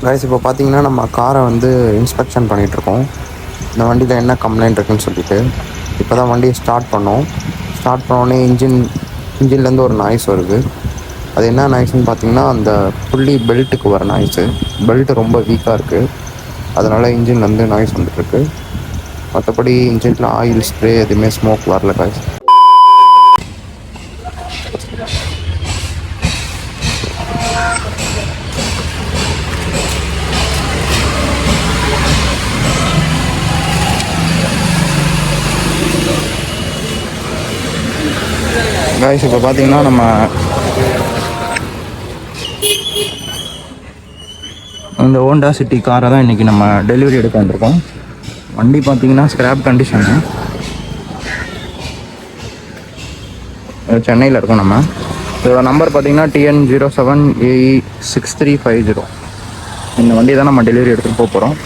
Guys இப்போ பார்த்தீங்கன்னா நம்ம காரை வந்து இன்ஸ்பெக்ஷன் பண்ணிகிட்ருக்கோம். இந்த வண்டியில் என்ன கம்ப்ளைண்ட் இருக்குன்னு சொல்லிட்டு இப்போ தான் வண்டியை ஸ்டார்ட் பண்ணோம். ஸ்டார்ட் பண்ணோடனே இன்ஜின்லேருந்து ஒரு நாய்ஸ் வருது. அது என்ன நாய்ஸ்ன்னு பார்த்தீங்கன்னா அந்த புள்ளி பெல்ட்டுக்கு வர நாய்ஸு. பெல்ட்டு ரொம்ப வீக்காக இருக்குது, அதனால் இன்ஜின்லேருந்து நாய்ஸ் வந்துட்டுருக்கு. மற்றபடி இன்ஜினில் ஆயில் ஸ்ப்ரே எதுவுமே ஸ்மோக் வரல கைஸ். கைஸ் இப்போ பார்த்தீங்கன்னா நம்ம இந்த ஹோண்டா சிட்டி காரை தான் இன்றைக்கி நம்ம டெலிவரி எடுக்க வந்திருக்கோம். வண்டி பார்த்தீங்கன்னா ஸ்க்ராப் கண்டிஷனு. சென்னையில் இருக்கோம் நம்ம. இதோட நம்பர் பார்த்தீங்கன்னா TN07AE6350. இந்த வண்டி தான் நம்ம டெலிவரி எடுத்துகிட்டு போக போகிறோம்.